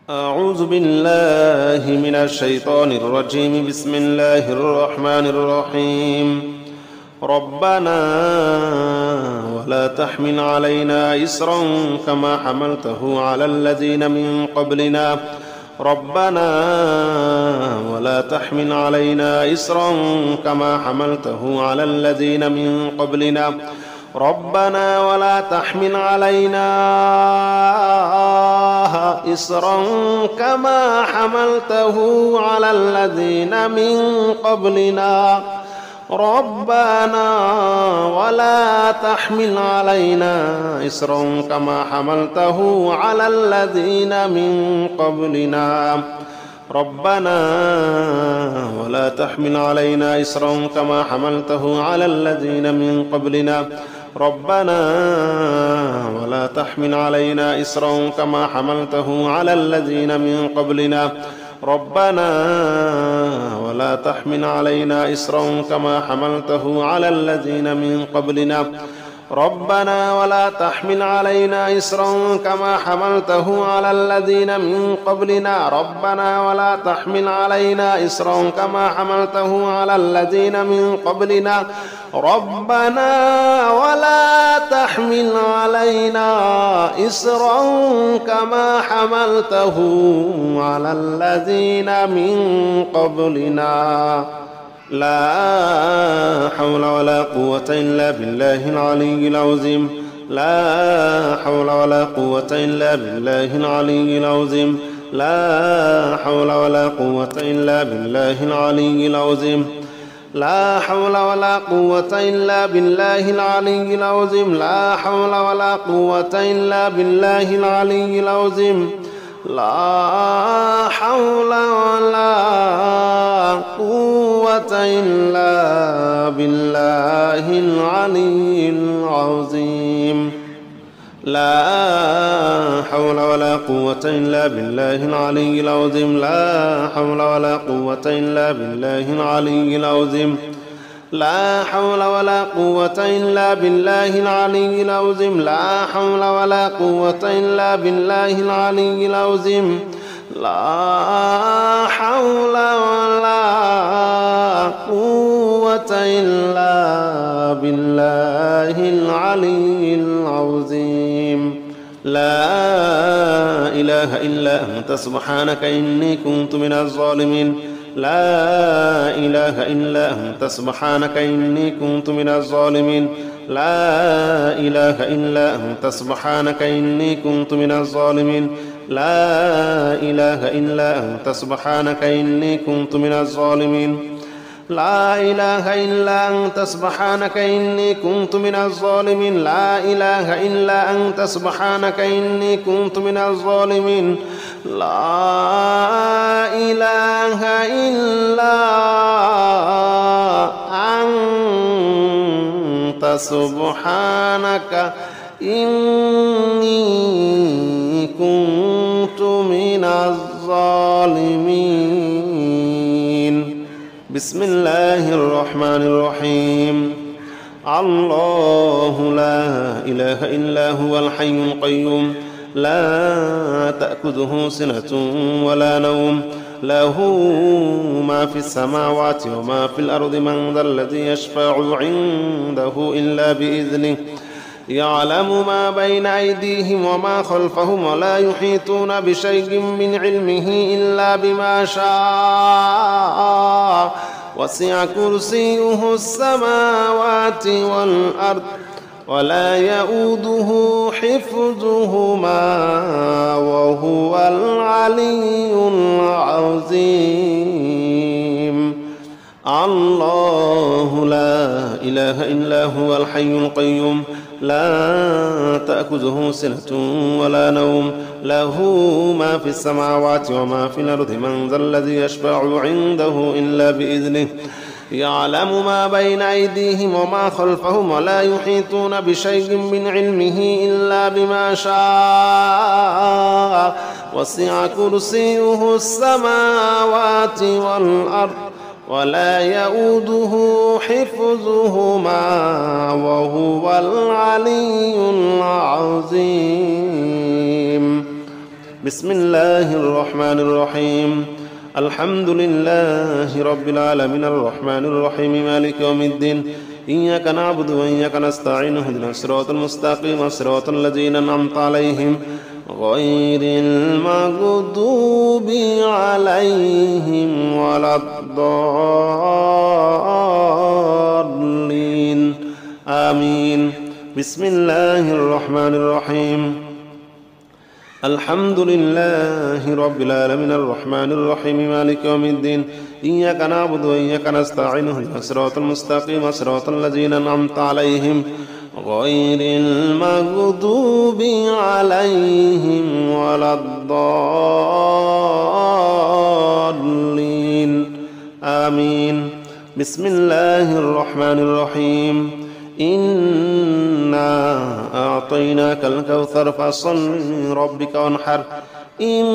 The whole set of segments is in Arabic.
أعوذ بالله من الشيطان الرجيم. بسم الله الرحمن الرحيم. ربنا ولا تحمل علينا إصرا كما حملته على الذين من قبلنا ربنا ولا تحمل علينا إصرا كما حملته على الذين من قبلنا ربنا ولا تحمل علينا إصرا كما حملته على الذين من قبلنا ربنا ولا تحمل علينا إصرا كما حملته على الذين من قبلنا ربنا ولا تحمل علينا إصرا كما حملته على الذين من قبلنا ربنا ولا تحمل علينا إصرا كما حملته على الذين من قبلنا ربنا ولا تحمل علينا إصرا كما حملته على الذين من قبلنا ربنا ولا تحمل علينا إصرا كما حملته على الذين من قبلنا ربنا ولا تحمل علينا إصرا كما حملته على الذين من قبلنا ربنا ولا تحمل علينا إصرا كما حملته على الذين من قبلنا لا حول ولا قوة إلا بالله العلي العظيم لا حول ولا قوة إلا بالله العلي العظيم لا حول ولا قوة إلا بالله العلي العظيم لا حول ولا قوة إلا بالله العلي العظيم لا حول ولا قوة إلا بالله العلي العظيم لا حول ولا قوة إلا بالله العلي العظيم لا حول ولا قوة إلا بالله العلي العظيم لا حول ولا قوة إلا بالله العلي العظيم لا حول ولا قوة إلا بالله العلي العظيم لا حول ولا قوة إلا بالله العلي العظيم لا حول ولا قوة إلا بالله العلي العظيم لا إله إلا أنت سبحانك إني كنت من الظالمين لا إله إلا أنت سبحانك إني كنت من الظالمين لا إله إلا أنت سبحانك إني كنت من الظالمين لا إله إلا أنت سبحانك إني كنت من الظالمين لا إله إلا أنت سبحانك إني كنت من الظالمين لا إله إلا أنت سبحانك إني كنت من الظالمين لا إله إلا أنت سبحانك إني كنت من الظالمين بسم الله الرحمن الرحيم الله لا إله إلا هو الحي القيوم لا تأخذه سنة ولا نوم له ما في السماوات وما في الأرض من ذا الذي يشفع عنده إلا بإذنه يعلم ما بين أيديهم وما خلفهم ولا يحيطون بشيء من علمه إلا بما شاء وسع كرسيه السماوات والأرض ولا يؤوده حفظهما وهو العلي العظيم الله لا إله إلا هو الحي القيوم لا تأخذه سنة ولا نوم له ما في السماوات وما في الأرض من ذا الذي يشفع عنده إلا بإذنه يعلم ما بين أيديهم وما خلفهم ولا يحيطون بشيء من علمه إلا بما شاء وسع كرسيه السماوات والأرض ولا يؤوده حفظهما وهو العلي العظيم بسم الله الرحمن الرحيم الحمد لله رب العالمين الرحمن الرحيم مالك يوم الدين إياك نعبد وإياك نستعين اهدنا الصراط المستقيم صراط الذين أنعمت عليهم غير المغضوب عليهم ولا الضالين آمين بسم الله الرحمن الرحيم الحمد لله رب العالمين الرحمن الرحيم مالك يوم الدين إياك نعبد وإياك نستعين اهدنا الصراط المستقيم صراط الذين أنعمت عليهم غير المغضوب عليهم ولا الضالين آمين بسم الله الرحمن الرحيم إنا أعطيناك الكوثر فصل لربك وانحر إن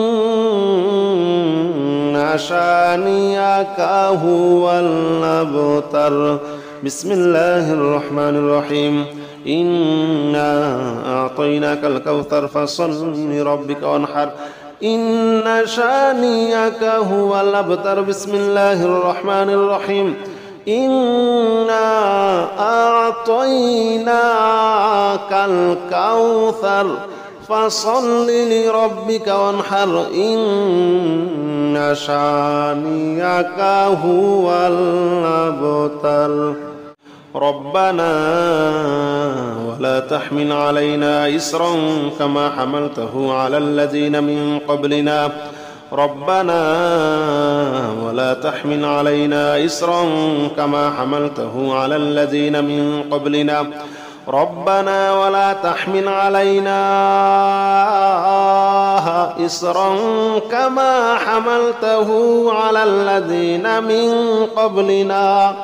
شانئك هو الأبتر بسم الله الرحمن الرحيم إنا أعطيناك الكوثر فصل لربك وانحر إن شانئك هو الأبتر بسم الله الرحمن الرحيم إنا أعطيناك الكوثر فصل لربك وانحر إن شانئك هو الأبتر ربنا ولا تحمل علينا إصرا كما حملته على الذين من قبلنا ربنا ولا تحمل علينا إصرا كما حملته على الذين من قبلنا ربنا ولا تحمل علينا إصرا كما حملته على الذين من قبلنا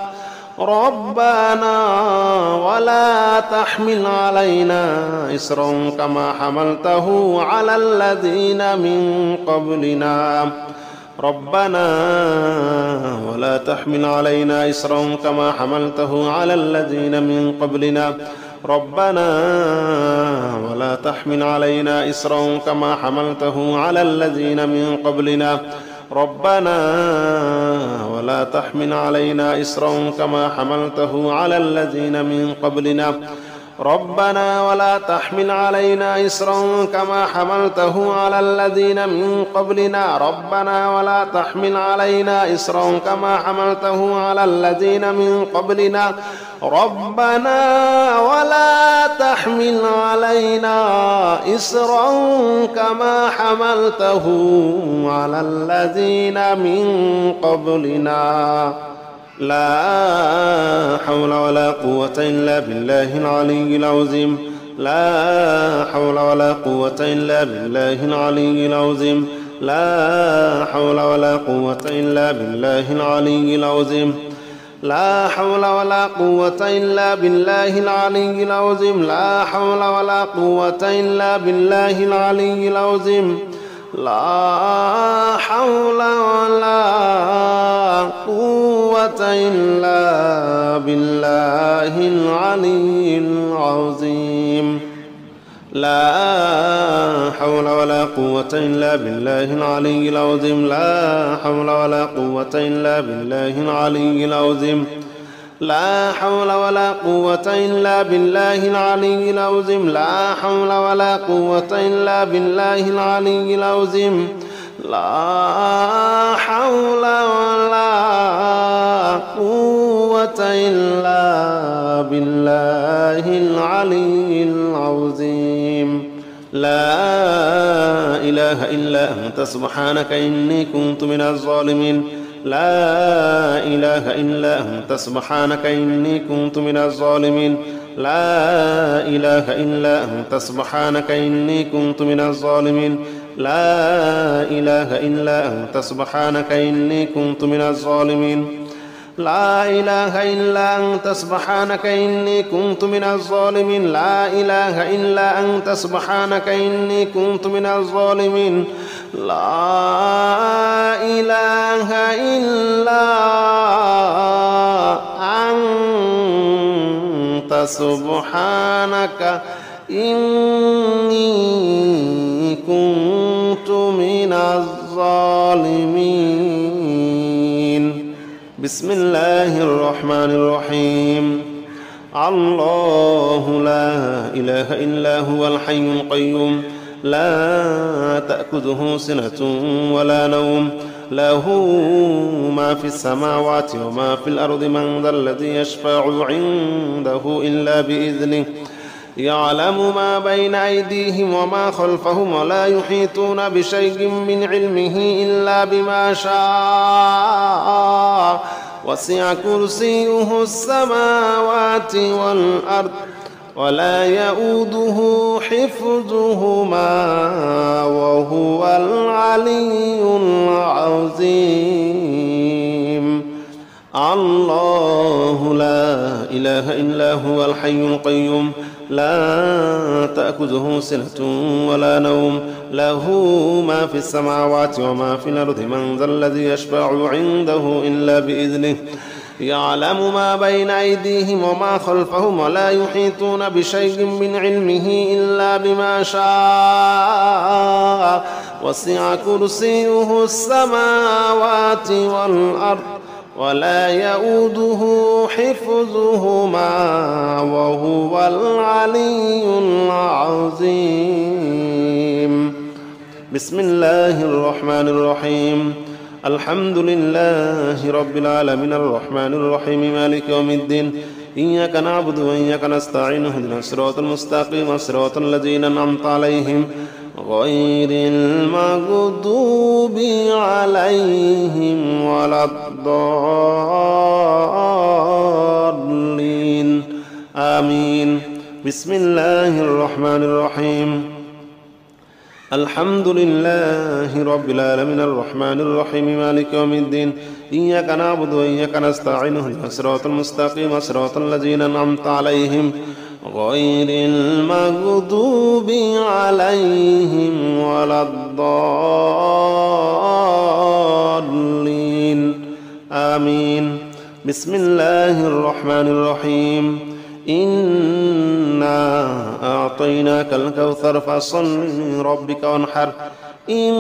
ربنا ولا تحمل علينا إصرا كما حملته على الذين من قبلنا ربنا ولا تحمل علينا إصرا كما حملته على الذين من قبلنا ربنا ولا تحمل علينا إصرا كما حملته على الذين من قبلنا ربنا ولا تحمل علينا إصرا كما حملته على الذين من قبلنا ربنا ولا تحمل علينا إصرا كما حملته على الذين من قبلنا ربنا ولا تحمل علينا إصرا كما حملته على الذين من قبلنا ربنا ولا تحمل علينا إصرا كما حملته على الذين من قبلنا لا حول ولا قوة إلا بالله العلي العظيم لا حول ولا قوة إلا بالله العلي العظيم لا حول ولا قوة إلا بالله العلي العظيم لا حول ولا قوة إلا بالله العلي العظيم لا حول ولا قوة إلا بالله العلي العظيم لا حول ولا قوة إلا بالله العلي العظيم لا حول ولا قوة إلا بالله العلي العظيم لا حول ولا قوة إلا بالله العلي العظيم لا حول ولا قوة إلا بالله العلي العظيم لا حول ولا قوة إلا بالله العلي العظيم لا حول ولا قوة إلا بالله العلي العظيم لا إله إلا أنت سبحانك إني كنت من الظالمين لا إله إلا أنت سبحانك إني كنت من الظالمين لا إله إلا أنت سبحانك إني كنت من الظالمين لا إله إلا أنت سبحانك إني كنت من الظالمين لا إله إلا أنت سبحانك إني كنت من الظالمين لا إله إلا أنت سبحانك إني كنت من الظالمين لا إله إلا أنت سبحانك إني كنت الظالمين. بسم الله الرحمن الرحيم. الله لا إله إلا هو الحي القيوم لا تأخذه سنة ولا نوم له ما في السماوات وما في الأرض من ذا الذي يشفع عنده إلا بإذنه يعلم ما بين أيديهم وما خلفهم ولا يحيطون بشيء من علمه إلا بما شاء وسع كرسيه السماوات والأرض ولا يؤوده حفظهما وهو العلي العظيم. الله لا إله إلا هو الحي القيوم لا تأخذه سنة ولا نوم له ما في السماوات وما في الأرض من ذا الذي يشفع عنده إلا بإذنه يعلم ما بين أيديهم وما خلفهم ولا يحيطون بشيء من علمه إلا بما شاء وسع كرسيه السماوات والأرض ولا يؤوده حفظهما وهو العلي العظيم. بسم الله الرحمن الرحيم. الحمد لله رب العالمين الرحمن الرحيم مالك يوم الدين إياك نعبد وإياك نستعين اهدنا الصراط المستقيم صراط الذين أنعمت عليهم غير المغضوب عليهم ولا الضالين آمين. بسم الله الرحمن الرحيم. الحمد لله رب العالمين الرحمن الرحيم مالك يوم الدين إياك نعبد وإياك نستعين اهدنا الصراط المستقيم صراط الذين أنعمت عليهم غير المغضوب عليهم ولا الضالين آمين. بسم الله الرحمن الرحيم. إنا أعطيناك الكوثر فصل لربك وانحر إن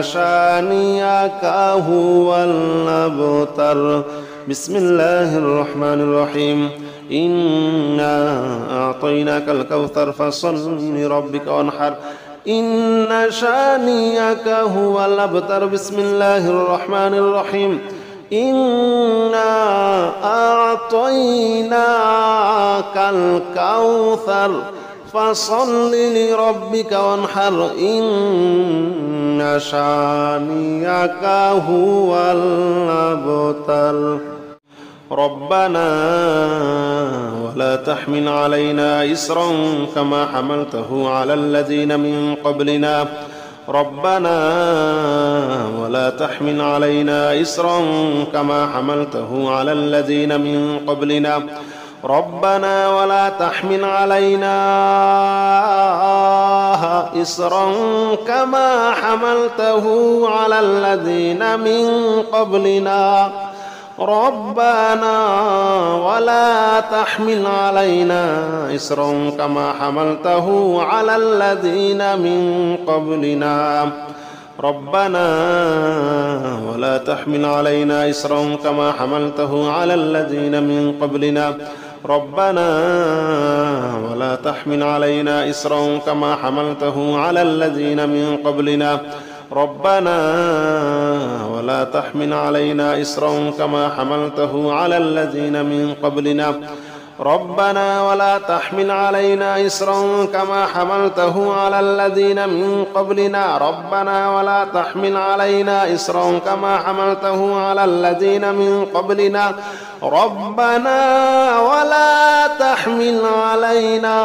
شانئك هو الأبتر. بسم الله الرحمن الرحيم. إنا أعطيناك الكوثر فصل لربك وانحر إن شانئك هو الأبتر. بسم الله الرحمن الرحيم. إنا أعطيناك الكوثر فصل لربك وانحر إن شانئك هو الأبتر. ربنا ولا تحمل علينا إصرا كما حملته على الذين من قبلنا ربنا ولا تحمل علينا إصرا كما حملته على الذين من قبلنا ربنا ولا تحمل علينا إصرا كما حملته على الذين من قبلنا ربنا ولا تحمل علينا إصرا كما حملته على الذين من قبلنا ربنا ولا تحمل علينا إصرا كما حملته على الذين من قبلنا ربنا ولا تحمل علينا إصرا كما حملته على الذين من قبلنا ربنا ولا تحمل علينا إصرا كما حملته على الذين من قبلنا ربنا ولا تحمل علينا إصرا كما حملته على الذين من قبلنا ربنا ولا تحمل علينا إصرا كما حملته على الذين من قبلنا ربنا ولا تحمل علينا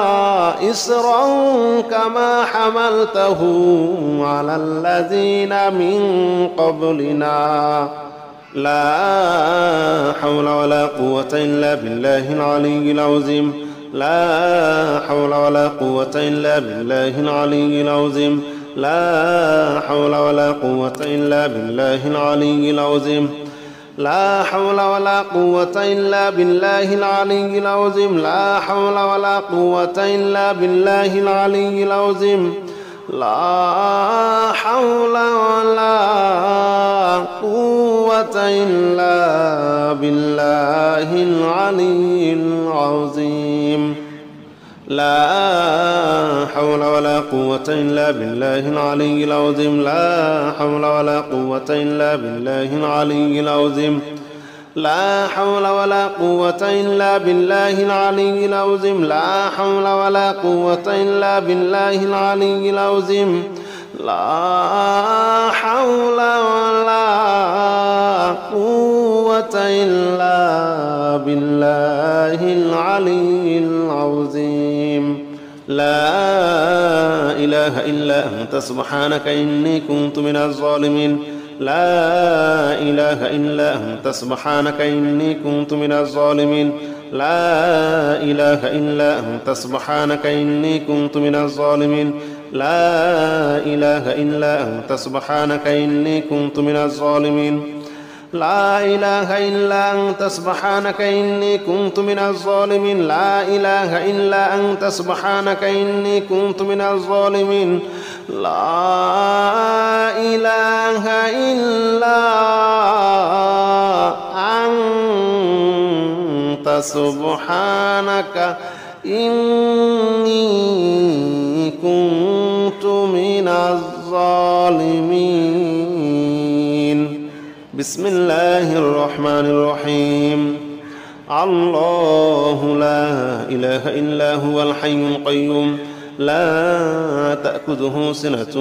إصرا كما حملته على الذين من قبلنا لا حول ولا قوة إلا بالله العلي العظيم لا حول ولا قوة إلا بالله العلي العظيم لا حول ولا قوة إلا بالله العلي العظيم لا حول ولا قوة إلا بالله العلي العظيم لا حول ولا قوة إلا بالله العلي العظيم لا حول ولا قوة إلا بالله العلي العظيم لا حول ولا قوة إلا بالله العلي العظيم لا حول ولا قوة إلا بالله العلي العظيم لا حول ولا قوة إلا بالله العلي العظيم لا حول ولا قوة إلا بالله العلي العظيم لا حول ولا قوة إلا بالله العلي العظيم لا إله إلا أنت سبحانك إني كنت من الظالمين لا إله إلا أنت سبحانك إني كنت من الظالمين لا إله إلا أنت سبحانك إني كنت من الظالمين لا إله إلا أنت سبحانك إني كنت من الظالمين لا إله إلا أنت سبحانك إني كنت من الظالمين لا إله إلا أنت سبحانك إني كنت من الظالمين لا إله إلا أنت سبحانك إني كنت من الظالمين بسم الله الرحمن الرحيم الله لا إله إلا هو الحي القيوم لا تأخذه سنة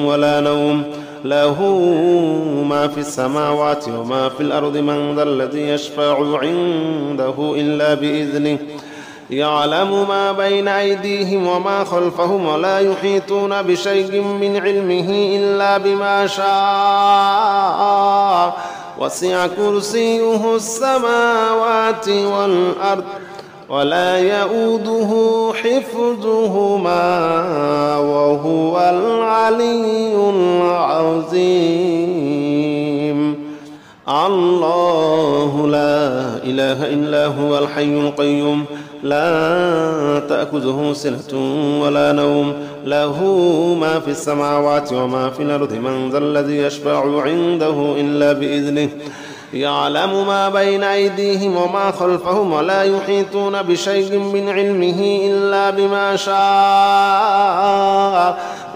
ولا نوم له ما في السماوات وما في الأرض من ذا الذي يشفع عنده إلا بإذنه يعلم ما بين أيديهم وما خلفهم ولا يحيطون بشيء من علمه إلا بما شاء وسع كرسيه السماوات والأرض ولا يؤوده حفظهما وهو العلي العظيم الله لا إله إلا هو الحي القيوم لا تأخذه سنة ولا نوم له ما في السماوات وما في الأرض من ذا الذي يشفع عنده إلا بإذنه يعلم ما بين أيديهم وما خلفهم ولا يحيطون بشيء من علمه إلا بما شاء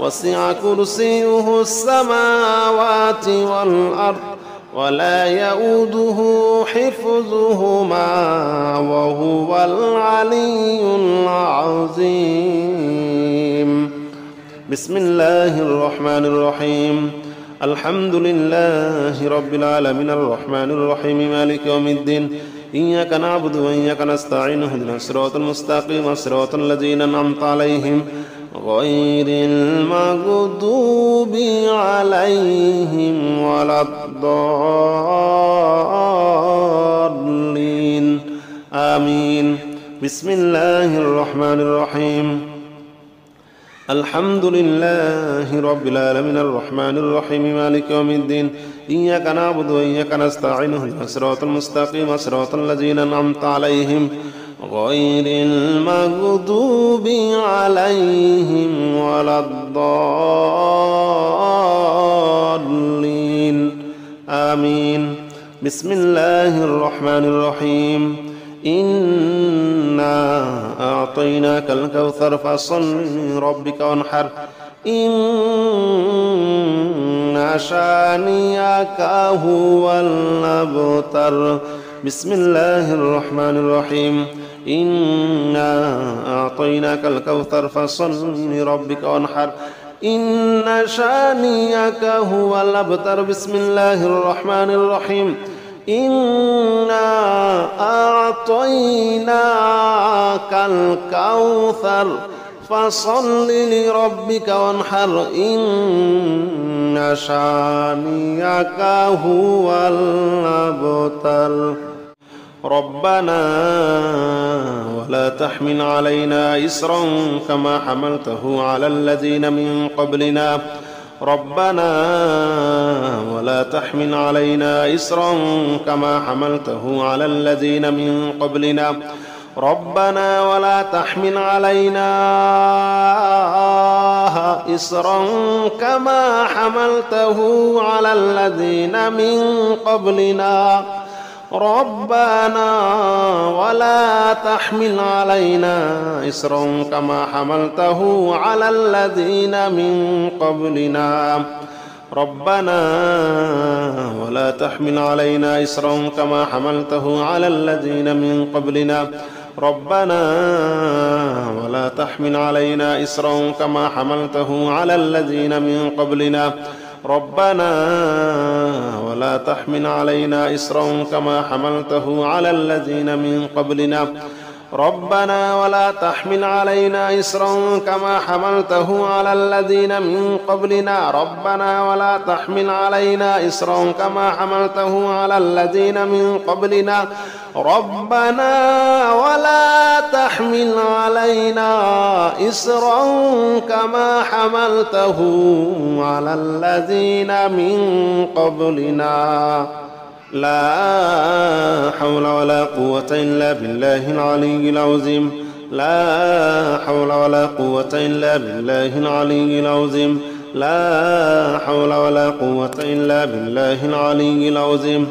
وسع كرسيه السماوات والأرض ولا يؤوده حفظهما وهو العلي العظيم بسم الله الرحمن الرحيم الحمد لله رب العالمين الرحمن الرحيم مالك يوم الدين إياك نعبد وإياك نستعين اهدنا الصراط المستقيم صراط الذين أنعمت عليهم غير المغضوب عليهم ولا الضالين آمين بسم الله الرحمن الرحيم الحمد لله رب العالمين الرحمن الرحيم مالك يوم الدين إياك نعبد وإياك نستعين اهدنا الصراط المستقيم صراط الذين أنعمت عليهم غير المغضوب عليهم ولا الضالين آمين بسم الله الرحمن الرحيم إنا أعطيناك الكوثر فصل لربك وانحر إن شانئك هو الأبتر بسم الله الرحمن الرحيم إنا أعطيناك الكوثر فصل لربك وانحر إن شانئك هو الأبتر بسم الله الرحمن الرحيم إنا أعطيناك الكوثر فصل لربك وانحر إن شانئك هو الأبتر ربنا ولا تحمل علينا إصرا كما حملته على الذين من قبلنا ربنا ولا تحمل علينا إصرا كما حملته على الذين من قبلنا ربنا ولا تحمل علينا إصرا كما حملته على الذين من قبلنا ربنا ولا تحمل علينا إصرا كما حملته على الذين من قبلنا ربنا ولا تحمل علينا إصرا كما حملته على الذين من قبلنا ربنا ولا تحمل علينا إصرا كما حملته على الذين من قبلنا ربنا ولا تحمل علينا إصرا كما حملته على الذين من قبلنا ربنا ولا تحمل علينا إصرا كما حملته على الذين من قبلنا ربنا ولا تحمل علينا إصرا كما حملته على الذين من قبلنا ربنا ولا تحمل علينا إصرا كما حملته على الذين من قبلنا لا حول ولا قوة إلا بالله العلي العظيم لا حول ولا قوة إلا بالله العلي العظيم لا حول ولا قوة إلا بالله العلي العظيم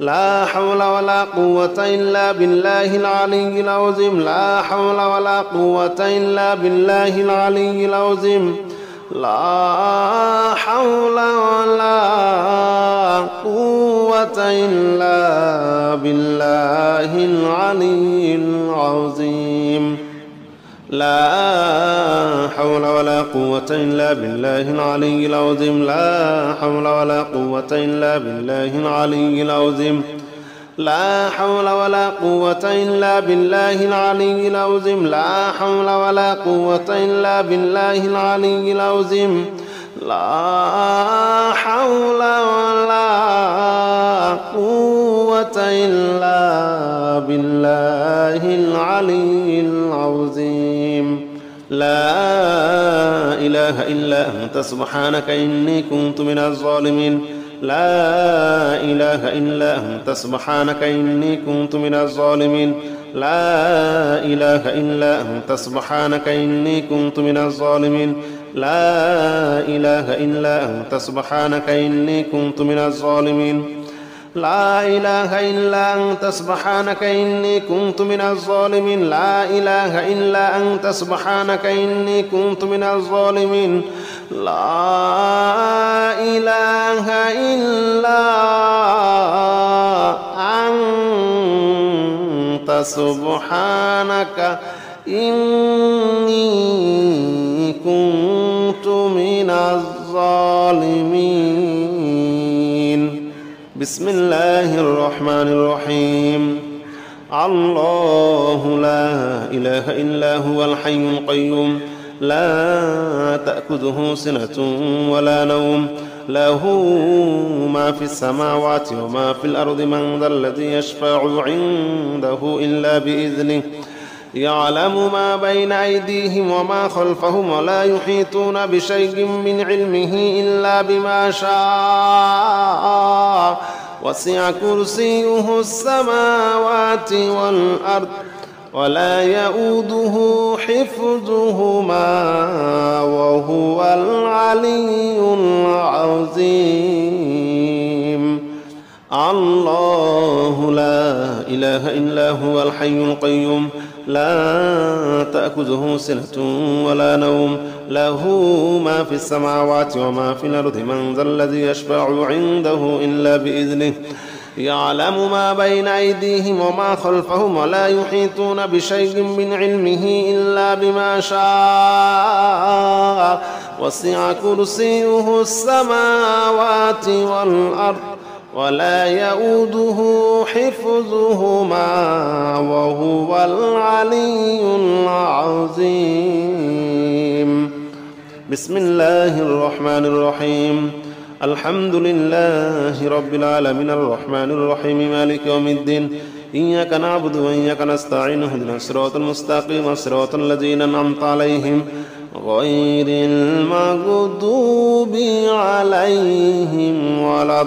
لا حول ولا قوة إلا بالله العلي العظيم لا حول ولا قوة إلا بالله العلي العظيم لا حول ولا قوة إلا بالله العلي العظيم لا حول ولا قوة إلا بالله العلي العظيم لا حول ولا قوة إلا بالله العلي العظيم لا حول ولا قوة إلا بالله العلي العظيم لا حول ولا قوة إلا بالله العلي العظيم لا حول ولا قوة إلا بالله العلي العظيم لا إله إلا أنت سبحانك إني كنت من الظالمين لا إله إلا أنت سبحانك إني كنت من الظالمين لا إله إلا أنت سبحانك إني كنت من الظالمين لا إله إلا أنت سبحانك إني كنت من الظالمين لا إله إلا أنت سبحانك إني كنت من الظالمين لا إله إلا أنت سبحانك إني كنت من الظالمين لا إله إلا أنت سبحانك إني كنت من الظالمين بسم الله الرحمن الرحيم الله لا إله إلا هو الحي القيوم لا تأخذه سنة ولا نوم له ما في السماوات وما في الأرض من ذا الذي يشفع عنده إلا بإذنه يعلم ما بين أيديهم وما خلفهم ولا يحيطون بشيء من علمه إلا بما شاء وسع كرسيه السماوات والأرض ولا يؤوده حفظهما وهو العلي العظيم الله لا إله إلا هو الحي القيوم لا تأخذه سنة ولا نوم له ما في السماوات وما في الأرض من ذا الذي يشفع عنده إلا بإذنه يعلم ما بين أيديهم وما خلفهم ولا يحيطون بشيء من علمه إلا بما شاء وسع كرسيه السماوات والأرض ولا يؤوده حفظهما وهو العلي العظيم بسم الله الرحمن الرحيم الحمد لله رب العالمين الرحمن الرحيم مالك يوم الدين إياك نعبد وإياك نستعين اهدنا الصراط المستقيم صراط الذين أنعمت عليهم غير المغضوب عليهم ولا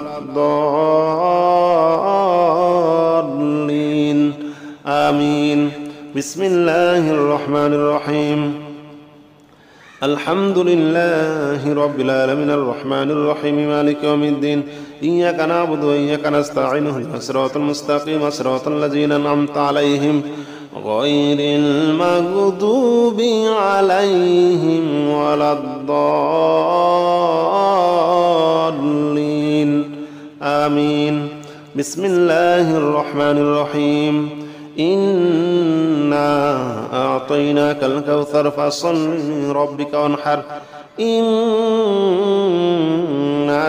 الضالين آمين بسم الله الرحمن الرحيم الحمد لله رب العالمين الرحمن الرحيم مالك يوم الدين إياك نعبد وإياك نستعين اهدنا الصراط المستقيم صراط الذين أنعمت عليهم غير المغضوب عليهم ولا الضالين آمين. بسم الله الرحمن الرحيم. إنا أعطيناك الكوثر فصل لربك وانحر إن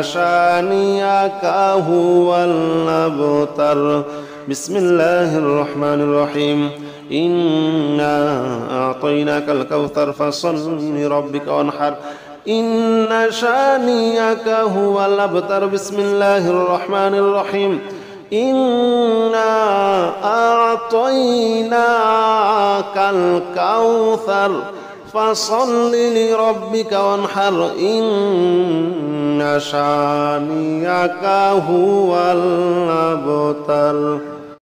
شانئك هو الأبتر. بسم الله الرحمن الرحيم. إنا أعطيناك الكوثر فصل لربك وانحر إن شانئك هو الأبتر. بسم الله الرحمن الرحيم. إنا أعطيناك الكوثر فصل لربك وانحر إن شانئك هو الأبتر.